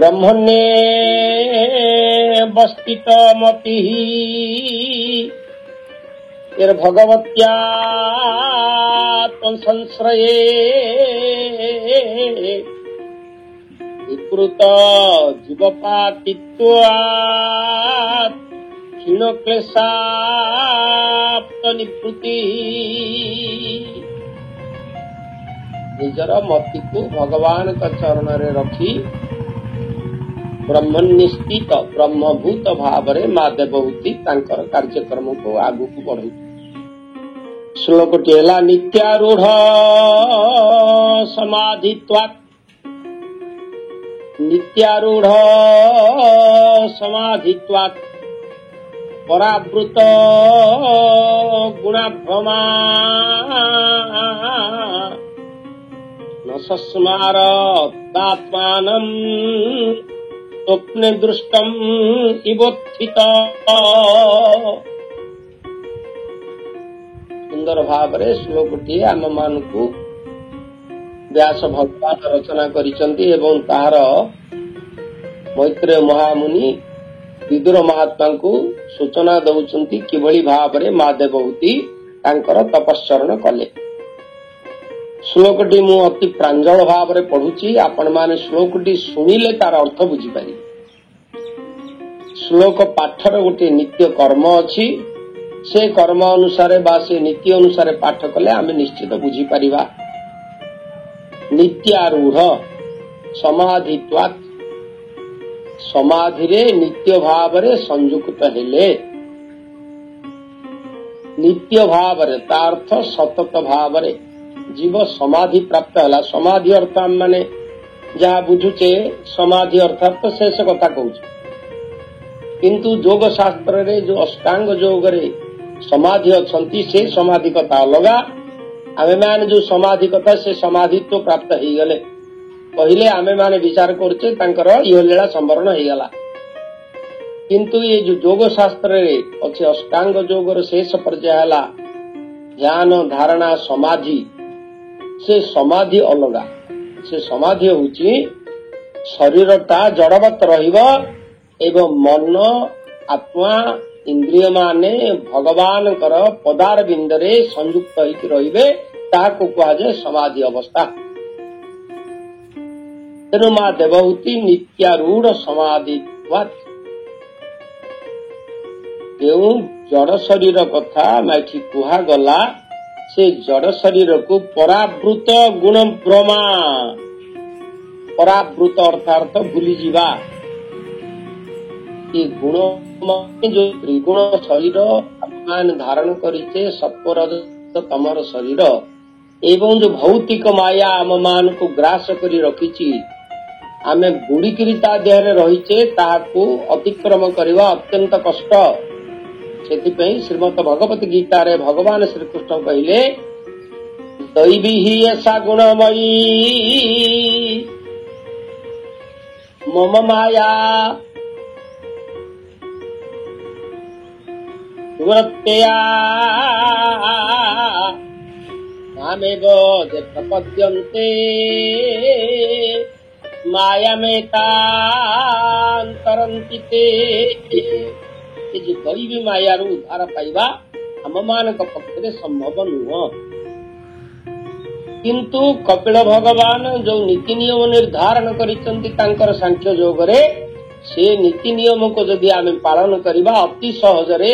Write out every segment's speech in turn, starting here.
ब्रह्मण्ये वस्थित मति भगवत्या संश्रये विकृत जीवपातित्वात् क्षीणक्लेशाप्त निवृत्ति निजर मति को भगवान का चरण रे रखी ब्रह्मनिष्ठित ब्रह्मभूत भाव रे माँ देवहूति तांकर कार्यक्रम को आगु को बढ़ाई। श्लोकटी है नित्यारूढ़ समाधित्वात् नित्यारूढ़ समाधित्वात् परावृत गुणाभ्रमा न सस्मारतात्मानं स्वप्ने दृष्टम इवोत्थित। सुंदर भाव रे श्लोकटी आम मान को व्यास भगवान रचना करिसंती एवं तार मैत्रेय महामुनि विदुर महात्मा को सूचना दउचंती किभली भाव रे माँ देवहूति तांकर तपस्चरण कले। श्लोकटी मु अति प्रांजल भाव रे पढ़ुची आपण माने श्लोकटी सुनिले तार अर्थ बुझी पारि। श्लोक पाठर गोटे नित्य कर्म अछि से कर्म अनुसार बा से नीति अनुसार पाठ कले आमे निश्चित बुझी परिबा। नित्यारूढ़ समाधित्वात् समाधि रे नित्य भाव रे संयुक्त हेले नित्य भाव रे तार्थ सतत भाव रे जीव समाधि प्राप्त हला। समाधि अर्थ माने जहा बुझुचे समाधि अर्थात तो शेष कथा कहूचे किंतु योग शास्त्र रे जो अष्टांग योग रे समाधि अछंती से समाधि कथा अलगा। आमे माने जो समाधि कथा से समाधि तो प्राप्त हो गले पहिले आमे माने विचार करछे तांकर इह लीला संवरण हो गला किंतु ये जो योग शास्त्र रे अछि अष्टांग योग रे शेष पर्याय हला ध्यान धारणा समाधि से समाधि अलगा। से समाधि होची शरीरटा जड़वत रहिबो एवं मन आत्मा इंद्रिय माने भगवान कर पदार बिंदरे संयुक्त होइकी रहिबे ताको कहा जाय समाधि अवस्था। तेनु माँ देवहूति नित्यारूढ़ समाधित्वात् केउ जड़ शरीर कथा मैठी कुहा गला से जड़ शरीर को परावृत गुण भ्रमा परावृत अर्थार्थ भूली जीवा ये गुण जो त्रिगुण शरीर आत्मान धारण करिचे सत्वरज तमर शरीर एवं जो भौतिक माया आम मान को ग्रास करी रखिची आमे बुड़ीकिरी ता देहरे रहिचे ताहाकू अतिक्रम करवा अत्यंत कष्ट। सेथिपई श्रीमद भगवत गीता रे भगवान श्री कृष्ण कहले दैवी ही ऐसा गुणमयी मम माया दुरत्यया नामेव जे प्रपद्यन्ते मायामेतान्तरन्ति ते। जो दैवी माया रू उद्धार पाइबा हम मान पक्ष संभव नुह किंतु कपिल भगवान जो नीति नियम निर्धारण कर सांख्य योग रे से नीति नियम को यदि आम पालन करवा अति सहजरे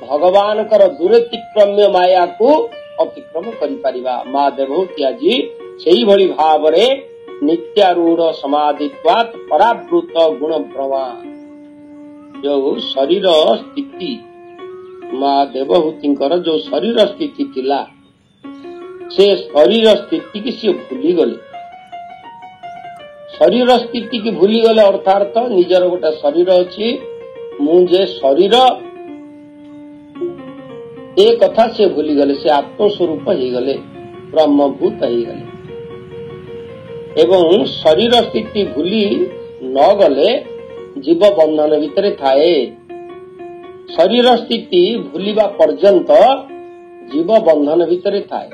भगवान कर दुरतिक्रम्य माया को अतिक्रम करिपारिबा। माँ देवहूति आजी सेही भली भाव रे नित्यारूढ़ समाधित्वात् परावृत गुण भ्रमा जो शरीर स्थिति माँ देवहूति जो शरीर स्थिति थिला से शरीर स्थिति की सी भूली गले। शरीर स्थिति की भूली गले अर्थात निजर गोटे शरीर अच्छी मुझे शरीर एक कथा से भूली गले से आत्मस्वरूप हो गले ब्रह्मभूत हो गले एवं शरीर स्थिति भूली न गले जीव बंधन भितर थाए। शरीर स्थिति भूलिबा पर्यंत जीव बंधन भितर थाए।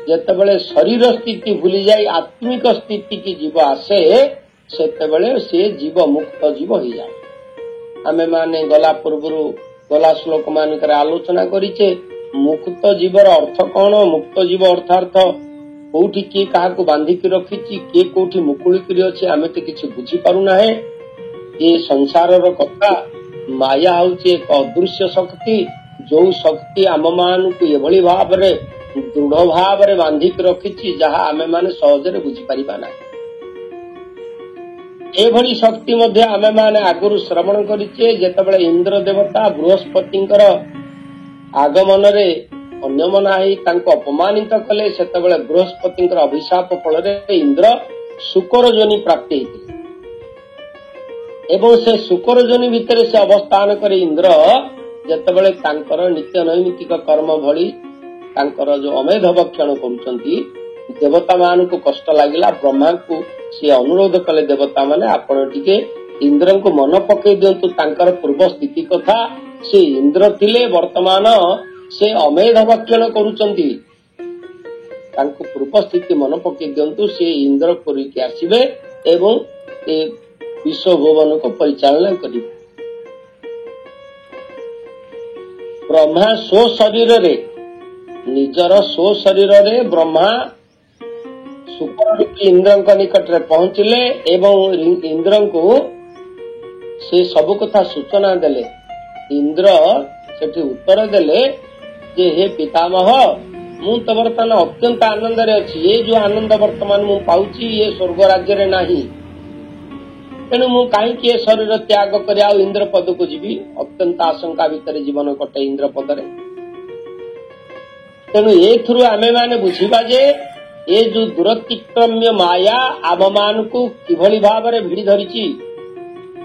जेतेबेले शरीर स्थिति भूली जाए आत्मिक स्थिति की जीव आसे ସେତେବେଳେ ସେ ଜୀବ ମୁକ୍ତ ଜୀବ ହେଇଯାଏ। ଆମେ ମାନେ ଗଲା ପୂର୍ବରୁ ଗଲା ଶ୍ଲୋକ ମାନଙ୍କରେ ଆଲୋଚନା କରିଛେ ମୁକ୍ତ ଜୀବର ଅର୍ଥ କଣ। ମୁକ୍ତ ଜୀବ ଅର୍ଥାର୍ଥ କୋଉଠି କିଏ କାହାକୁ ବାନ୍ଧିକି ରଖିଛି, କିଏ କୋଉଠି ମୁକୁଳିକିରି ଅଛି, ଆମେ ତ କିଛି ବୁଝିପାରୁନାହେଁ। ଏ ସଂସାରର କଥା। ମାୟା ହଉଛି ଏକ ଅଦୃଶ୍ୟ ଶକ୍ତି, ଯୋଉ ଶକ୍ତି ଆମ ମାନଙ୍କୁ ଏଭଳି ଭାବରେ ଦୃଢ ଭାବରେ ବାନ୍ଧିକି ରଖିଛି ଯାହା ଆମେ ମାନେ ସହଜରେ ବୁଝିପାରିବା ନାହିଁ। ଏଭଳି ଶକ୍ତି ମଧ୍ୟ ଆମେ ମାନେ ଆଗରୁ ଶ୍ରବଣ କରିଛେ। ଯେତେବେଳେ ଇନ୍ଦ୍ର ଦେବତା ବୃହସ୍ପତିଙ୍କର ଆଗମନରେ ଅନ୍ୟମନା ହେଇ ତାଙ୍କୁ ଅପମାନିତ କଲେ, ସେତେବେଳେ ବୃହସ୍ପତିଙ୍କର ଅଭିଶାପ ଫଳରେ ଇନ୍ଦ୍ର ଶୁକର ଯୋନି ପ୍ରାପ୍ତି ହେଇଥିଲେ ଏବଂ ସେ ଶୁକର ଯୋନି ଭିତରେ ସେ ଅବସ୍ଥାନ କରି ଇନ୍ଦ୍ର ଯେତେବେଳେ ତାଙ୍କର ନିତ୍ୟ ନୈମିତିକ କର୍ମ ଭଳି ତାଙ୍କର ଯୋଉ ଅମେଧ ଭକ୍ଷଣ କରୁଛନ୍ତି, ଦେବତା ମାନଙ୍କୁ କଷ୍ଟ ଲାଗିଲା। ବ୍ରହ୍ମାଙ୍କୁ ସେ ଅନୁରୋଧ କଲେ, ଦେବତା ମାନେ ଆପଣ ଟିକେ ଇନ୍ଦ୍ରଙ୍କୁ ମନେ ପକେଇ ଦିଅନ୍ତୁ ତାଙ୍କର ପୂର୍ବ ସ୍ଥିତି କଥା। ସେ ଇନ୍ଦ୍ର ଥିଲେ, ବର୍ତ୍ତମାନ ସେ ଅମେଧ ଭକ୍ଷଣ କରୁଛନ୍ତି। ତାଙ୍କୁ ପୂର୍ବ ସ୍ଥିତି ମନେ ପକେଇ ଦିଅନ୍ତୁ। ସେ ଇନ୍ଦ୍ର କରିକି ଆସିବେ ଏବଂ ଏ ବିଶ୍ୱ ଭୁବନକୁ ପରିଚାଳନା କରିବେ। ବ୍ରହ୍ମା ନିଜର ଶରୀରରେ ବ୍ରହ୍ମା ଶୁକ୍ର ରୂପୀ ଇନ୍ଦ୍ରଙ୍କ ନିକଟରେ ପହଞ୍ଚିଲେ ଏବଂ ଇନ୍ଦ୍ରଙ୍କୁ ସେ ସବୁ କଥା ସୂଚନା ଦେଲେ। ଇନ୍ଦ୍ର ସେଠି ଉତ୍ତର ଦେଲେ ଯେ ହେ ପିତାମହ, ମୁଁ ତ ବର୍ତ୍ତମାନ ଅତ୍ୟନ୍ତ ଆନନ୍ଦରେ ଅଛି। ଏ ଯୋଉ ଆନନ୍ଦ ବର୍ତ୍ତମାନ ମୁଁ ପାଉଛି ଏ ସ୍ୱର୍ଗ ରାଜ୍ୟରେ ନାହିଁ। ତେଣୁ ମୁଁ କାହିଁକି ଏ ଶରୀର ତ୍ୟାଗ କରି ଆଉ ଇନ୍ଦ୍ର ପଦକୁ ଯିବି? ଅତ୍ୟନ୍ତ ଆଶଙ୍କା ଭିତରେ ଜୀବନ କଟେ ଇନ୍ଦ୍ର ପଦରେ। ତେଣୁ ଏଥିରୁ ଆମେ ମାନେ ବୁଝିବା ଯେ ଏ ଯୋଉ ଦୂରତିକ୍ରମ୍ୟ ମାୟା ଆମ ମାନଙ୍କୁ କିଭଳି ଭାବରେ ଭିଡ଼ି ଧରିଛି।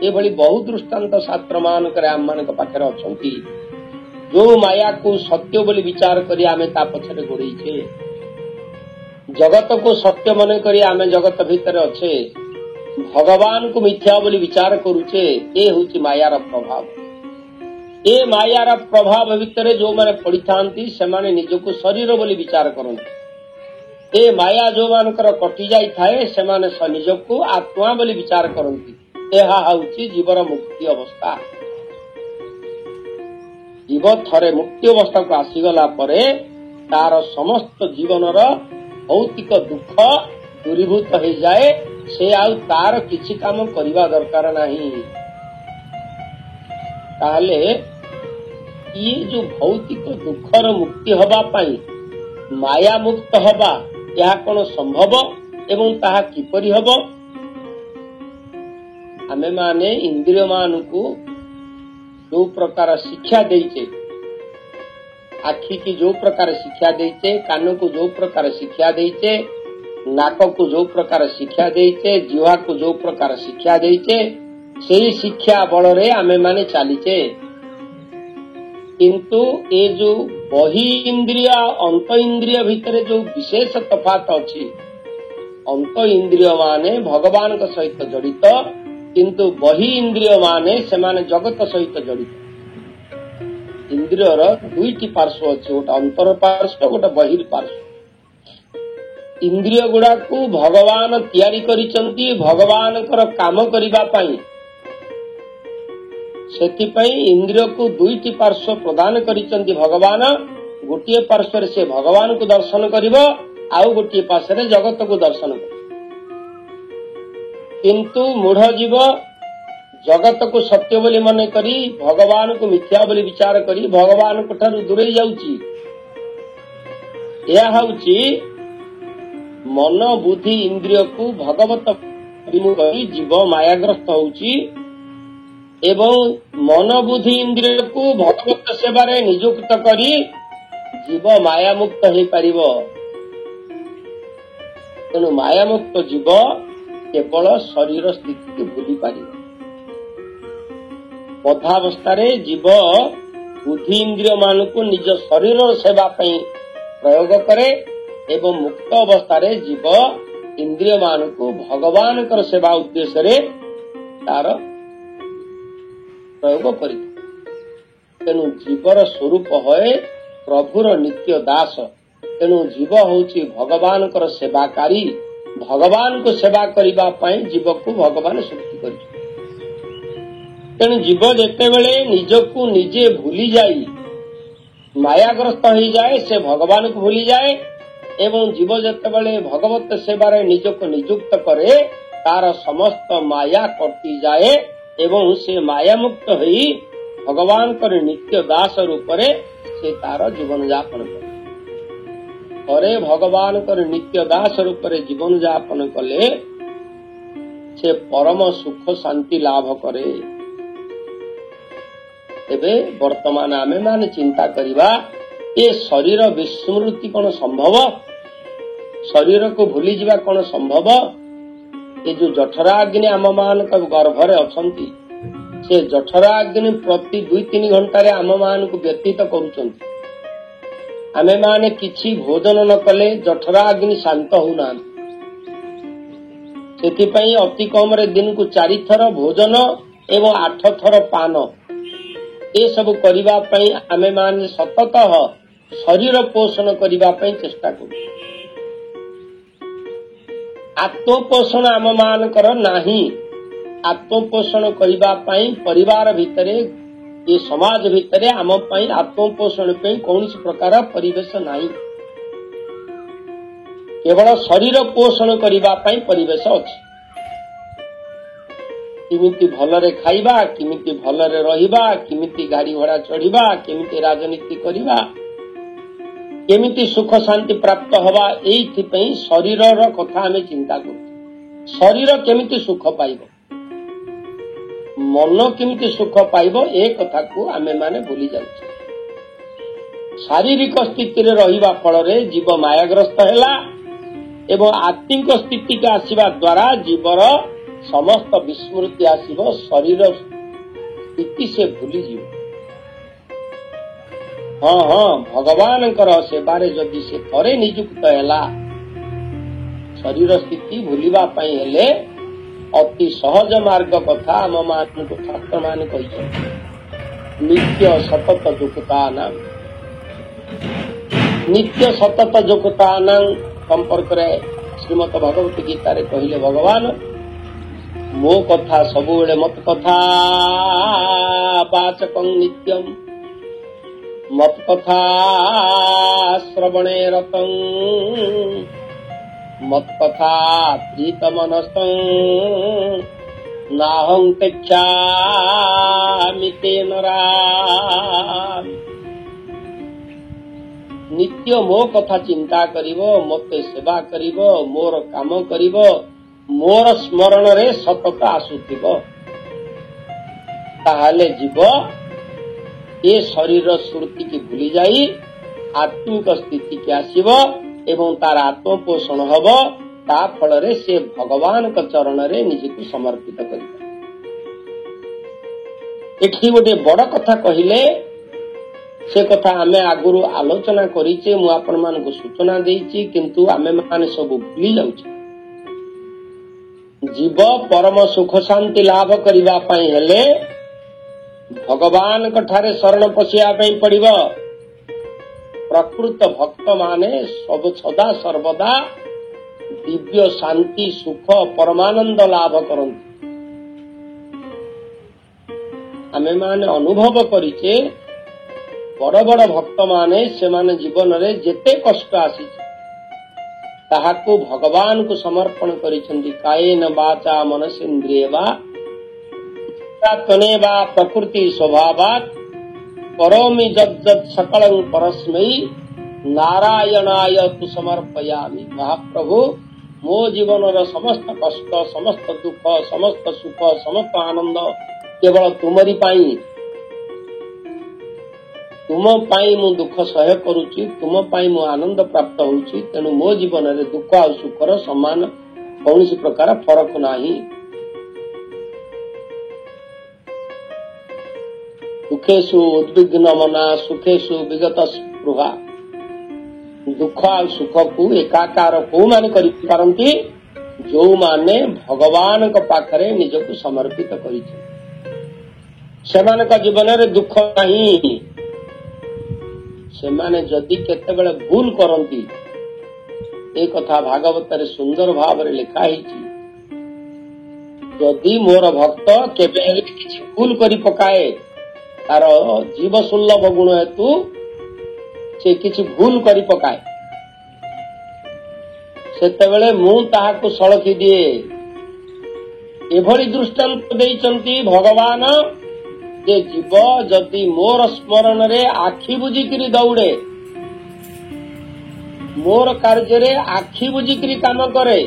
ଏଭଳି ବହୁ ଦୃଷ୍ଟାନ୍ତ ଶାସ୍ତ୍ର ମାନଙ୍କରେ ଆମ ମାନଙ୍କ ପାଖରେ ଅଛନ୍ତି। ଯୋଉ ମାୟାକୁ ସତ୍ୟ ବୋଲି ବିଚାର କରି ଆମେ ତା ପଛରେ ଗୋଡେଇଛେ, ଜଗତକୁ ସତ୍ୟ ମନେ କରି ଆମେ ଜଗତ ଭିତରେ ଅଛେ, ଭଗବାନଙ୍କୁ ମିଥ୍ୟା ବୋଲି ବିଚାର କରୁଛେ। ଏ ହେଉଛି ମାୟାର ପ୍ରଭାବ। ଏ ମାୟାର ପ୍ରଭାବ ଭିତରେ ଯୋଉମାନେ ପଡିଥାନ୍ତି ସେମାନେ ନିଜକୁ ଶରୀର ବୋଲି ବିଚାର କରନ୍ତି। ଏ ମାୟା ଯୋଉମାନଙ୍କର କଟି ଯାଇଥାଏ ସେମାନେ ନିଜକୁ ଆତ୍ମା ବୋଲି ବିଚାର କରନ୍ତି। ଏହା ହେଉଛି ଜୀବର ମୁକ୍ତି ଅବସ୍ଥା। ଜୀବ ଥରେ ମୁକ୍ତି ଅବସ୍ଥାକୁ ଆସିଗଲା ପରେ ତାର ସମସ୍ତ ଜୀବନର ଭୌତିକ ଦୁଃଖ ଦୂରୀଭୂତ ହେଇଯାଏ। ସେ ଆଉ ତାର କିଛି କାମ କରିବା ଦରକାର ନାହିଁ। ତାହେଲେ ଇଏ ଯୋଉ ଭୌତିକ ଦୁଃଖର ମୁକ୍ତି ହବା ପାଇଁ ମାୟା ମୁକ୍ତ ହବା, ଏହା କଣ ସମ୍ଭବ ଏବଂ ତାହା କିପରି ହବ? ଆମେ ମାନେ ଇନ୍ଦ୍ରିୟ ମାନଙ୍କୁ ଯୋଉ ପ୍ରକାର ଶିକ୍ଷା ଦେଇଛେ, ଆଖିକି ଯୋଉ ପ୍ରକାର ଶିକ୍ଷା ଦେଇଛେ, କାନକୁ ଯୋଉ ପ୍ରକାର ଶିକ୍ଷା ଦେଇଛେ, ନାକକୁ ଯୋଉ ପ୍ରକାର ଶିକ୍ଷା ଦେଇଛେ, ଜିହ୍ବାକୁ ଯୋଉ ପ୍ରକାର ଶିକ୍ଷା ଦେଇଛେ, ସେଇ ଶିକ୍ଷା ବଳରେ ଆମେ ମାନେ ଚାଲିଛେ। କିନ୍ତୁ ଏ ଯୋଉ ବହି ଇନ୍ଦ୍ରିୟ ଅନ୍ତ ଇନ୍ଦ୍ରିୟ ଭିତରେ ଯୋଉ ବିଶେଷ ତଫାତ ଅଛି, ଅନ୍ତ ଇନ୍ଦ୍ରିୟ ମାନେ ଭଗବାନଙ୍କ ସହିତ ଜଡିତ, କିନ୍ତୁ ବହି ଇନ୍ଦ୍ରିୟ ମାନେ ସେମାନେ ଜଗତ ସହିତ ଜଡିତ। ଇନ୍ଦ୍ରିୟର ଦୁଇଟି ପାର୍ଶ୍ୱ ଅଛି, ଗୋଟେ ଅନ୍ତର ପାର୍ଶ୍ୱ, ଗୋଟେ ବହିର ପାର୍ଶ୍ୱ। ଇନ୍ଦ୍ରିୟ ଗୁଡାକୁ ଭଗବାନ ତିଆରି କରିଛନ୍ତି ଭଗବାନଙ୍କର କାମ କରିବା ପାଇଁ। ସେଥିପାଇଁ ଇନ୍ଦ୍ରିୟକୁ ଦୁଇଟି ପାର୍ଶ୍ୱ ପ୍ରଦାନ କରିଛନ୍ତି ଭଗବାନ। ଗୋଟିଏ ପାର୍ଶ୍ୱରେ ସେ ଭଗବାନଙ୍କୁ ଦର୍ଶନ କରିବ, ଆଉ ଗୋଟିଏ ପାର୍ଶ୍ୱରେ ଜଗତକୁ ଦର୍ଶନ କରିବ। କିନ୍ତୁ ମୂଢ ଜୀବ ଜଗତକୁ ସତ୍ୟ ବୋଲି ମନେ କରି ଭଗବାନଙ୍କୁ ମିଥ୍ୟା ବୋଲି ବିଚାର କରି ଭଗବାନଙ୍କ ଠାରୁ ଦୂରେଇ ଯାଉଛି। ଏହା ହେଉଛି ମନ ବୁଦ୍ଧି ଇନ୍ଦ୍ରିୟକୁ ଭଗବତ ବିମୁଖ କରି ଜୀବ ମାୟାଗ୍ରସ୍ତ ହେଉଛି ଏବଂ ମନ ବୁଦ୍ଧି ଇନ୍ଦ୍ରିୟକୁ ଭଗବତ ସେବାରେ ନିଯୁକ୍ତ କରି ଜୀବ ମାୟାମୁକ୍ତ ହେଇପାରିବ। ତେଣୁ ମାୟାମୁକ୍ତ ଜୀବ କେବଳ ଶରୀର ସ୍ଥିତିକୁ ଭୁଲି ପାରିବ। ବଦ୍ଧାବସ୍ଥାରେ ଜୀବ ବୁଦ୍ଧି ଇନ୍ଦ୍ରିୟ ମାନଙ୍କୁ ନିଜ ଶରୀରର ସେବା ପାଇଁ ପ୍ରୟୋଗ କରେ ଏବଂ ମୁକ୍ତ ଅବସ୍ଥାରେ ଜୀବ ଇନ୍ଦ୍ରିୟ ମାନଙ୍କୁ ଭଗବାନଙ୍କର ସେବା ଉଦ୍ଦେଶ୍ୟରେ ତାର ପ୍ରୟୋଗ କରିଥାଏ। ତେଣୁ ଜୀବର ସ୍ୱରୂପ ହଏ ପ୍ରଭୁର ନିତ୍ୟ ଦାସ। ତେଣୁ ଜୀବ ହେଉଛି ଭଗବାନଙ୍କର ସେବାକାରୀ भगवान को सेवा करिबा पई जीव को भगवान सृष्टि करिछ। तेणु जीव जेतेबेले निजको निजे भूली जाई मायाग्रस्त हो जाए से भगवान को भूली जाए एवं जीव जेतेबेले भगवत सेवारे निजको नियुक्त करे तार समस्त माया कटि जाए एवं से माया मुक्त होई भगवान कर नित्य दास रूपरे से तार जीवन यापन करे। भगवान कर नित्य दास रूपरे जीवन यापन कले से परम सुख शांति लाभ करे। एबे वर्तमान आमे माने चिंता करिबा ए शरीर विस्मृति कौन संभव, शरीर को भूली जीवा कौन संभव। ये जो जठराग्नि आम मान गर्भरे अछंती से जठराग्नि प्रति 2-3 घंटा रे आम मान को व्यतीत करूचंती। आमे माने किछि भोजन न कले जठराग्नि शांत होना, सेथिपई अति कम रे दिन को 4 थर भोजन एवं 8 थर पान ए सब करिबा पई आमे माने सततः शरीर पोषण करिबा पई चेष्टा करू। आत्मपोषण आम मानकर नाही, आत्मपोषण करिबा पई परिवार भितरे ये समाज भितरे आम पई आत्मपोषण पई कौनसी प्रकार परिवेश नाही, केवल शरीर पोषण करिबा पई परिवेश अछि। किमिति भलरे खाइबा, किमिति भलरे रहिबा, किमिति गाड़ी घोड़ा चढ़िबा, किमिति राजनीति करिबा, केमिति सुख शांति प्राप्त हवा, एइथि पई शरीरर कथा हमें चिंता करू। शरीर केमिति सुख पाइबो, मन केमिति सुख पाइबो ए कथा को आमे माने भूली जाउछे। शारीरिक स्थिति रे रहिबा फल रे जीव मायाग्रस्त हैला एवं आत्मिक स्थिति के आसीबा द्वारा जीवर समस्त विस्मृति आसीबो, शरीर स्थिति से भूली जीव। हाँ भगवान सेवारे जदि से थरे नियुक्त हैला शरीर स्थिति भूलिबा पई हेले अति सहज मार्ग कथा आम मान को छात्र मान कहिछन। नित्य सतत जुक्तानां, नित्य सतत जुक्तानां संपर्क रे श्रीमद भगवत गीता रे कहिले भगवान मो कथा सबुबेले मत कथा वाचकं नित्यं मत कथा श्रवणे रतं मत कथा प्रीतमनस्तं नाहं त्यक्ष्यामि ते नराः। नित्य मो कथा चिंता करिवो, मते सेवा करिवो, मोर काम करिवो, मोर स्मरण रे सतत आसुथिबो, ताहाले जीव ये शरीर स्मृति की भूली जाई आत्मिक स्थिति के आसीबो एवं तार आत्मपोषण हबो। ता फल रे से भगवान का चरण रे निजको समर्पित करिबो। एठी गोटे बड़ कथा कहिले, से कथा आमे आगुरु आलोचना करिचे, मु आपण मान को सूचना देइची, किंतु आमे माने सब भूली जाउची। जीव परम सुख शांति लाभ करिबा पई हेले भगवान कठारे शरण पशिया पई पड़िबो। प्रकृत भक्त माने सब सदा सर्वदा दिव्य शांति सुख परमानंद लाभ करंती। आमे माने अनुभव करिचे बड़ बड़ भक्त माने से माने जीवन रे जेते कष्ट आसी ताहाको भगवान को समर्पण करिसेंती। कायेन वाचा मनसेन्द्रिये वा तने वा प्रकृति स्वभावात् करोमि यद्यत् सकलं परस्मै नारायणाय तु समर्पयामि। महाप्रभु मो जीवन समस्त कष्ट समस्त दुख समस्त सुख समस्त आनंद केवल तुमरी पाई, तुम पाई मु दुख सह्य करुची, तुम पाई मु आनंद प्राप्त होउची। तेणु मो जीवन रे दुख आ सुखर समान कौनसी प्रकार फरक नाही। दुखेशु उद्विग्न मना सुखेशु विगत स्पृहा। दुख आ सुख को एकाकार को माने करि पारंती जो माने भगवान का पाखरे निजको समर्पित करिছে। सेमान का जीवन रे दुख नहीं, सेमाने जदि केतेबेले भूल करंती ए कथा भागवत सुंदर भाव लिखा है। जदि मोर भक्त केबे किछि भूल करि पकाए तार जीव सुलभ गुण हेतु से किछि भूल करि पकाए सेतेबेले मु ताहाकु सळखि दिए। एभଳି दृष्टांत देइचंती भगवान जे जीव जदि मोर स्मरण रे आखि बुझिकरी दौड़े, मोर कार्य रे आखि बुझिकरी काम करे,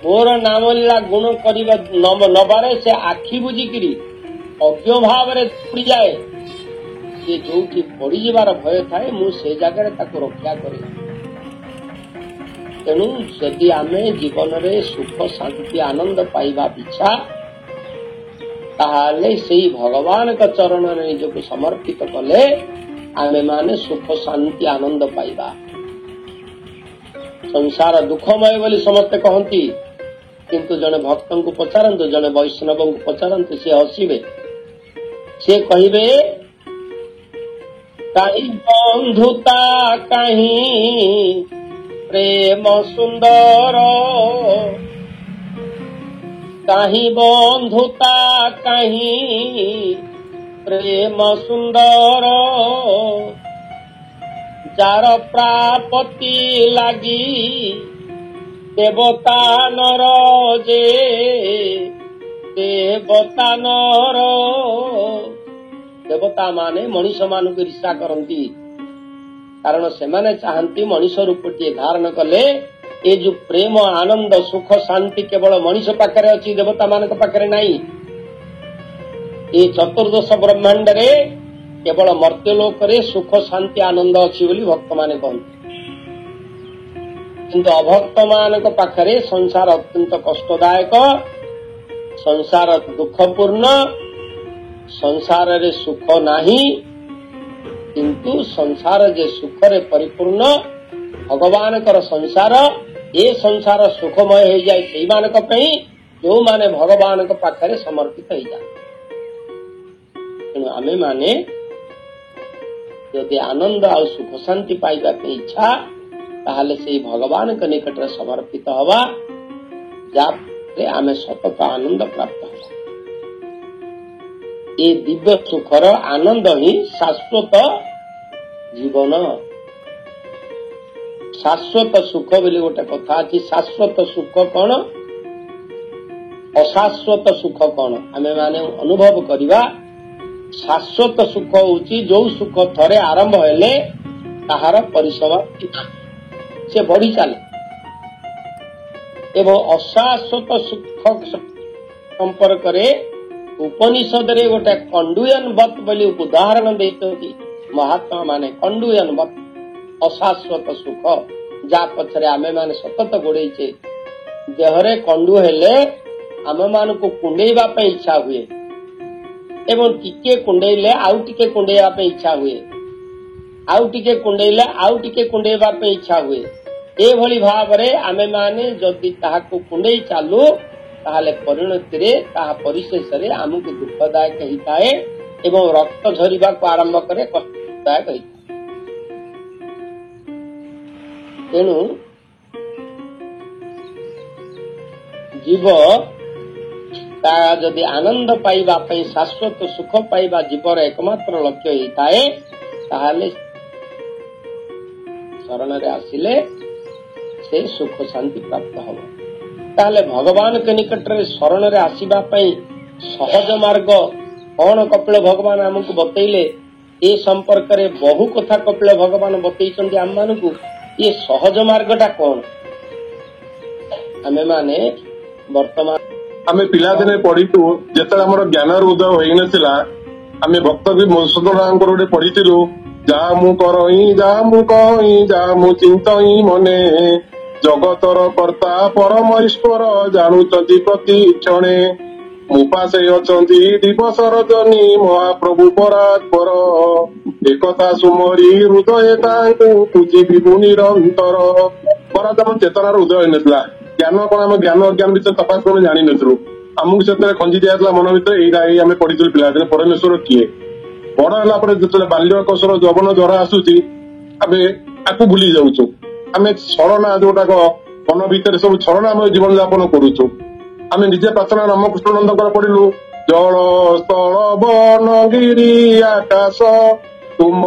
मोर नाम लीला गुण करिबा नबारे से आखि बुझिकरी अज्ञ भाव रे पड़ी जाए, से जोठी पड़ी जिबार भय थाए मु से जगह ताको रक्षा करे। तेणु यदि आमे जीवन रे सुख शांति आनंद पाइबा इच्छा ताहाले सेई भगवान का चरण रे निजको समर्पित कले आमे माने सुख शांति आनंद पाइबा। संसार दुखमय बोली समस्ते कहती, किंतु जने भक्तों को पचारंतु, जने वैष्णव को पचारंतु, सी हसीबे, से कहिबे कहीं बंधुता कहीं प्रेम सुंदर, कहीं बंधुता कहीं प्रेम सुंदर, जार प्रापति लागी देवता नर जे देवता नर। देवता माने मनुष्य मान को ईर्षा करती, कारण से माने चाहती मनुष्य रूपटी धारण कले ए जो प्रेम आनंद सुख शांति केवल मनुष्य पाखरे अच्छी, देवता मान पाखरे नहीं। ये चतुर्दश ब्रह्मांड रे केवल मर्त्यलोक रे सुख शांति आनंद अच्छी बोली भक्त माने कहते, किंतु अभक्त मान पाखरे संसार अत्यंत कष्टदायक, संसार दुखपूर्ण, संसार रे सुख नहीं, किंतु संसार जे सुख रे परिपूर्ण भगवान कर संसार, ये संसार सुखमय हो जाए से मानक पई जो माने भगवान के पाखरे समर्पित हो जाए। तेणु आमे माने यदि आनंद आ सुख शांति पाइबा के इच्छा ताहले से भगवान के निकट रे समर्पित हवा, जाते आमे सतत आनंद प्राप्त हवा। ये दिव्य सुखर आनंद ही शाश्वत जीवन। शाश्वत सुख बोली गोटे कथा अच्छी, शाश्वत सुख कौन अशाश्वत सुख कौन आमे माने अनुभव करिबा। शाश्वत सुख होची जो सुख थरे आरंभ हेले ताहार परिसमाप्ति से बढ़ी चले, एवं अशाश्वत सुख संपर्क रे उपनिषद रे गोटे कंडुयन बत बोली उदाहरण देते महात्मा माने। कंडुयन बत अशाश्वत सुख जा पछरे आमे माने सतत गोड़ेचे, देहरे कंडु हेले आमे मान को कुंडेइबा पे इच्छा हुए, एवं टिके कुंडेइले आउ टिके कुंडेइबा पे इच्छा हुए, आउ टिके कुंडेइले आउ टिके कुंडेइबा पे इच्छा हुए। ए भली भाव रे आमे माने जदि ताहाको कुंडेई चालू ताहले परिणति रे ताहा परिशेष रे आमको दुखदायक हिताए एवं रक्त झरिबा को आरंभ करे, कष्टदायक हिताए। तेणु जीव जदि आनंद पाइबा पई शाश्वत सुख पाइबा जीवर एकमात्र लक्ष्य हिताए ताहले शरण रे आसिले से सुख शांति प्राप्त हबो। ताहले भगवान के निकट रे शरण रे आसीबा पई सहज मार्ग कौन कपिल भगवान हमको बतैले, ए संपर्क रे बहु कथा कपिल भगवान बतैचंदी आम मानकु। ये सहज मार्गटा कौन आमे माने वर्तमान आमे पिला दिने पढ़ितु जेते हमर ज्ञान उदय होई नथिला, आमे भक्त भी मधुसूदन गोटे पढ़िथिलु, जा मु करई जा मु कई जा मु चिंतई मने, जगतर कर्ता परम ईश्वर जानुचंती प्रति क्षणे, मुपासे अचंती दिवस रजनी महाप्रभु परात्पर, एकथा सुमरी हृदय तांकु पूजी विभु निरंतर। परातम चेतनार उदय नथिला, ज्ञान कौन आम ज्ञान अज्ञान भितर तपास कौन जानी नथिलु, आमको से खंजी दिया मन भर यही आम पढ़ी पिला परमेश्वर किए। बड़ है जिते बाल्य कौशल जवन जरा आसूची आम आपको भूली जाऊँ, ଆମେ ଛଳନା ଯୋଉଟାକ ମନ ଭିତରେ ସବୁ ଛଳନାମୟ ଜୀବନ ଯାପନ କରୁଛୁ। ଆମେ ନିଜେ ପ୍ରାର୍ଥନା ରାମକୃଷ୍ଣ ନନ୍ଦଙ୍କର ପଢିଲୁ, ଜଳ ସ୍ଥଳ ବନ ଗିରି ଆକାଶ ତୁମ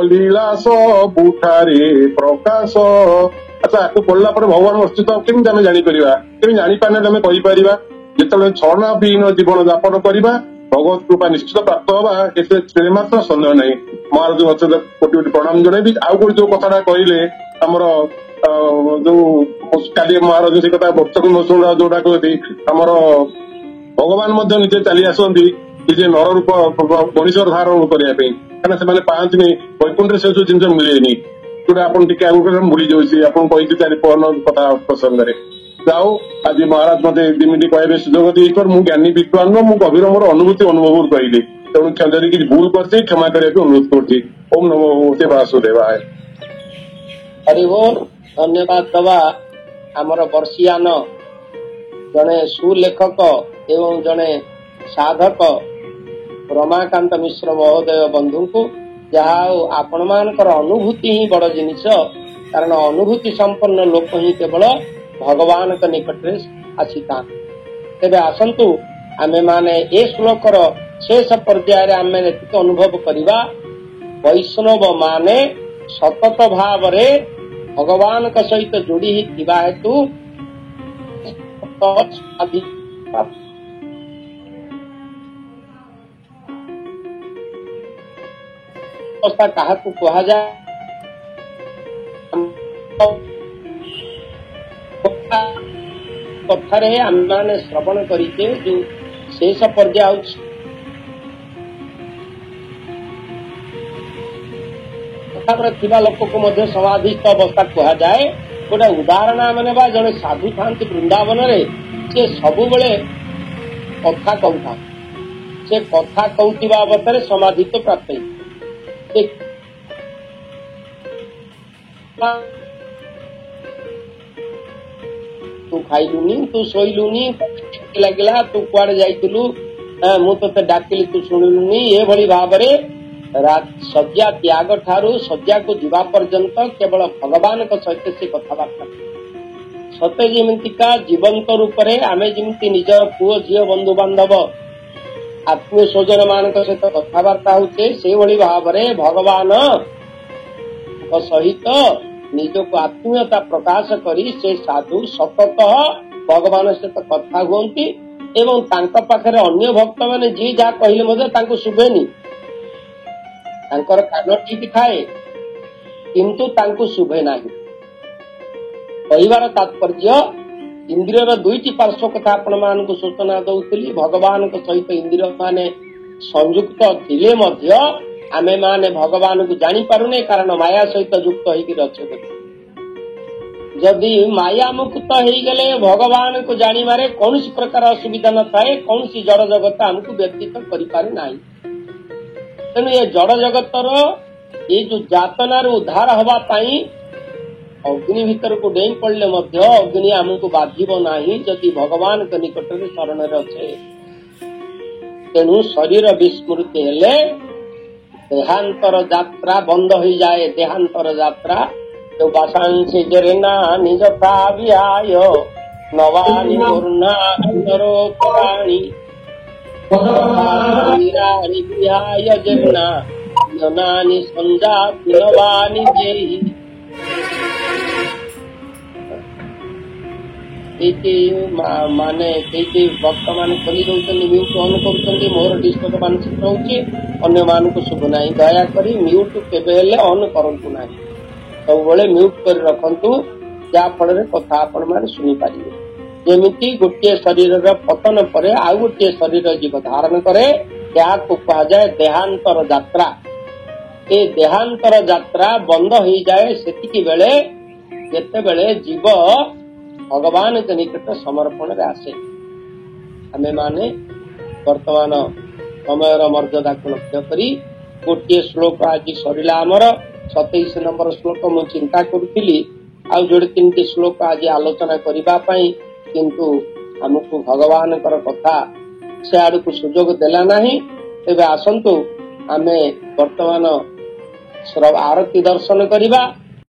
ଲୀଳା ସବୁଠାରେ ପ୍ରକାଶ। ଆଚ୍ଛା, ଆକୁ ପଢିଲା ପରେ ଭଗବାନଙ୍କ ଅସ୍ତିତ୍ୱ କେମିତି ଆମେ ଜାଣିପାରିବା? କେମିତି ଜାଣିପାରିଲେ ଆମେ କହିପାରିବା? ଯେତେବେଳେ ଛଳନା ବିହୀନ ଜୀବନ ଯାପନ କରିବା, ଭଗବତ କୃପା ନିଶ୍ଚିତ ପ୍ରାପ୍ତ ହବା, ଏଥିରେ ମାତ୍ର ସନ୍ଦେହ ନାହିଁ। ମହାରାଜ କୋଟି କୋଟି ପ୍ରଣାମ ଜଣାଇବି। ଆଉ ଗୋଟେ ଯୋଉ କଥାଟା କହିଲେ ଆମର ଯୋଉ କାଲି ମହାରାଜ ସେ କଥା ବର୍ତ୍ତକ ମୌସୁମୀ ଯୋଉଟା କହନ୍ତି, ଆମର ଭଗବାନ ମଧ୍ୟ ନିଜେ ଚାଲି ଆସନ୍ତି ନିଜେ ନର ରୂପ ମଣିଷର ଧାରଣ କରିବା ପାଇଁ, କାହିଁକିନା ସେମାନେ ପାଆନ୍ତିନି ବୈକୁଣ୍ଠରେ ସେ ସବୁ ଜିନିଷ ମିଳେନି, ଯୋଉଟା ଆପଣ ଟିକେ ଆଗକୁ ଭୁଲି ଯାଉଛି। ଆପଣ କହିଛି ଚାରି ପହନ କଥା ପ୍ରସଙ୍ଗରେ। ଯାଉ ଆଜି ମହାରାଜ ମତେ ଯେମିତି କହିବେ ସୁଯୋଗ ଦେଇକର, ମୁଁ ଜ୍ଞାନୀ ବିଦ୍ୱାନ ନୁହଁ, ମୁଁ ଗଭୀର ମୋର ଅନୁଭୂତି ଅନୁଭବରୁ କହିଲି। ତେଣୁ ଯଦି କିଛି ଭୁଲ କରିଛି କ୍ଷମା କରିବାକୁ ଅନୁରୋଧ କରୁଛି। ଓಂ ନମୋ ଭଗବତେ ବାସୁଦେବାୟ। ହରି ବୋଲ। ଧନ୍ୟବାଦ ଦବା ଆମର ବର୍ଷିୟାନ ଜଣେ ସୁଲେଖକ ଏବଂ ଜଣେ ସାଧକ ରମାକାନ୍ତ ମିଶ୍ର ମହୋଦୟ ବନ୍ଧୁଙ୍କୁ। ଯାହା ହଉ ଆପଣମାନଙ୍କର ଅନୁଭୂତି ହିଁ ବଡ ଜିନିଷ, କାରଣ ଅନୁଭୂତି ସମ୍ପନ୍ନ ଲୋକ ହିଁ କେବଳ ଭଗବାନଙ୍କ ନିକଟରେ ଆସିଥାନ୍ତି। ତେବେ ଆସନ୍ତୁ ଆମେମାନେ ଏ ଶ୍ଲୋକର ଶେଷ ପର୍ଯ୍ୟାୟରେ ଆମେ ଏତିକି ଅନୁଭବ କରିବା, ବୈଷ୍ଣବ ମାନେ ସତତ ଭାବରେ ଭଗବାନଙ୍କ ସହିତ ଯୋଡି ଥିବା ହେତୁ କାହାକୁ କୁହାଯାଏ? କଥାରେ ଆମେମାନେ ଶ୍ରବଣ କରିଛେ ଯୋଉ ଶେଷ ପର୍ଯ୍ୟାୟ ଥିବା ଲୋକକୁ ମଧ୍ୟ ସମାଧିସ୍ଥ ଅବସ୍ଥା କୁହାଯାଏ। ଗୋଟେ ଉଦାହରଣ ଆମେ ନେବା, ଜଣେ ସାଧୁ ଥାନ୍ତି ବୃନ୍ଦାବନରେ, ସେ ସବୁବେଳେ କଥା କହୁଥାନ୍ତି। ସେ କଥା କହୁଥିବା ଅବସ୍ଥାରେ ସମାଧିତ୍ୱ ପ୍ରାପ୍ତ ହେଇଥାଏ। ତୁ ଖାଇଲୁନି, ତୁ ଶୋଇଲୁନି, ଲାଗିଲା, ତୁ କୁଆଡେ ଯାଇଥିଲୁ, ମୁଁ ତତେ ଡାକିଲି ତୁ ଶୁଣିଲୁନି, ଏଭଳି ଭାବରେ ଶଯ୍ୟା ତ୍ୟାଗ ଠାରୁ ଶଯ୍ୟାକୁ ଯିବା ପର୍ଯ୍ୟନ୍ତ କେବଳ ଭଗବାନଙ୍କ ସହିତ ସେ କଥାବାର୍ତ୍ତା। ସତେ ଯେମିତିକା ଜୀବନ୍ତ ରୂପରେ ଆମେ ଯେମିତି ନିଜର ପୁଅ ଝିଅ ବନ୍ଧୁ ବାନ୍ଧବ ଆତ୍ମୀୟ ସ୍ୱଜନ ମାନଙ୍କ ସହିତ କଥାବାର୍ତ୍ତା ହଉଛେ, ସେଇଭଳି ଭାବରେ ଭଗବାନଙ୍କ ସହିତ ନିଜକୁ ଆତ୍ମୀୟତା ପ୍ରକାଶ କରି ସେ ସାଧୁ ସତତଃ ଭଗବାନଙ୍କ ସହିତ କଥା ହୁଅନ୍ତି ଏବଂ ତାଙ୍କ ପାଖରେ ଅନ୍ୟ ଭକ୍ତ ମାନେ ଯିଏ ଯାହା କହିଲେ ମଧ୍ୟ ତାଙ୍କୁ ଶୁଭେନି। ତାଙ୍କର କାନ ଠିକ ଥାଏ କିନ୍ତୁ ତାଙ୍କୁ ଶୁଭେ ନାହିଁ। କହିବାର ତାତ୍ପର୍ଯ୍ୟ, ଇନ୍ଦ୍ରିୟର ଦୁଇଟି ପାର୍ଶ୍ୱ କଥା ଆପଣମାନଙ୍କୁ ସୂଚନା ଦଉଥିଲି। ଭଗବାନଙ୍କ ସହିତ ଇନ୍ଦ୍ରିୟ ମାନେ ସଂଯୁକ୍ତ ଥିଲେ ମଧ୍ୟ ଆମେ ମାନେ ଭଗବାନଙ୍କୁ ଜାଣିପାରୁନେ, କାରଣ ମାୟା ସହିତ ଯୁକ୍ତ ହେଇକି ଅଛନ୍ତି। ଯଦି ମାୟା ମୁକ୍ତ ହେଇଗଲେ ଭଗବାନଙ୍କୁ ଜାଣିବାରେ କୌଣସି ପ୍ରକାର ଅସୁବିଧା ନଥାଏ, କୌଣସି ଜଡ ଜଗତ ଆମକୁ ବ୍ୟତୀତ କରିପାରେ ନାହିଁ। ତେଣୁ ଏ ଜଡ ଜଗତର ଏଇ ଯୋଉ ଯାତନାରୁ ଉଦ୍ଧାର ହବା ପାଇଁ ଅଗ୍ନି ଭିତରକୁ ଡେଇଁ ପଡିଲେ ମଧ୍ୟ ଅଗ୍ନି ଆମକୁ ବାଧିବ ନାହିଁ ଯଦି ଭଗବାନଙ୍କ ନିକଟରେ ଶରଣରେ ଅଛେ। ତେଣୁ ଶରୀର ବିସ୍ମୃତି ହେଲେ ଦେହାନ୍ତର ଯାତ୍ରା ବନ୍ଦ ହୋଇଯାଏ। ଦେହାନ୍ତର ଯାତ୍ରା ଯୋଉ ବାସାଂଶୀ ଜରେନା ନିଜ ପ୍ରାବିଆୟ ନବାନି କରୁଣା ପରାଣୀ ବିହାୟ ଜରେନା ଜନାନି ସଂଜାତି ନବାନି ଦେହି। ମାନେ ସେଇଠି ଭକ୍ତ ମାନେ ଖୋଲି ଦଉଛନ୍ତି, ମ୍ୟୁଟ ଅନ୍ କରୁଛନ୍ତି। ମୋର ଡିଷ୍ଟର୍ବାନ୍ସ ରହୁଛି, ଅନ୍ୟମାନଙ୍କୁ ଶୁଭୁ ନାହିଁ। ଦୟାକରି ମ୍ୟୁଟ କେବେ ହେଲେ ଅନ୍ କରନ୍ତୁ ନାହିଁ, ସବୁବେଳେ ମ୍ୟୁଟ କରି ରଖନ୍ତୁ, ଯାହା ଫଳରେ କଥା ଆପଣ ମାନେ ଶୁଣିପାରିବେ। ଯେମିତି ଗୋଟିଏ ଶରୀରର ପତନ ପରେ ଆଉ ଗୋଟିଏ ଶରୀର ଜୀବ ଧାରଣ କରେ, ଏହାକୁ କୁହାଯାଏ ଦେହାନ୍ତର ଯାତ୍ରା। ଏ ଦେହାନ୍ତର ଯାତ୍ରା ବନ୍ଦ ହେଇଯାଏ ସେତିକି ବେଳେ ଯେତେବେଳେ ଜୀବ ଭଗବାନଙ୍କ ନିକଟ ସମର୍ପଣରେ ଆସେ। ଆମେ ମାନେ ବର୍ତ୍ତମାନ ସମୟର ମର୍ଯ୍ୟାଦାକୁ ଲକ୍ଷ୍ୟ କରି ଗୋଟିଏ ଶ୍ଲୋକ ଆଜି ସରିଲା ଆମର 27 ନମ୍ବର ଶ୍ଲୋକ। ମୁଁ ଚିନ୍ତା କରୁଥିଲି ଆଉ ଯୋଡ଼େ 3ଟି ଶ୍ଲୋକ ଆଜି ଆଲୋଚନା କରିବା ପାଇଁ, କିନ୍ତୁ ଆମକୁ ଭଗବାନଙ୍କର କଥା ସେ ଆଡକୁ ସୁଯୋଗ ଦେଲା ନାହିଁ। ତେବେ ଆସନ୍ତୁ ଆମେ ବର୍ତ୍ତମାନ ଆରତୀ ଦର୍ଶନ କରିବା।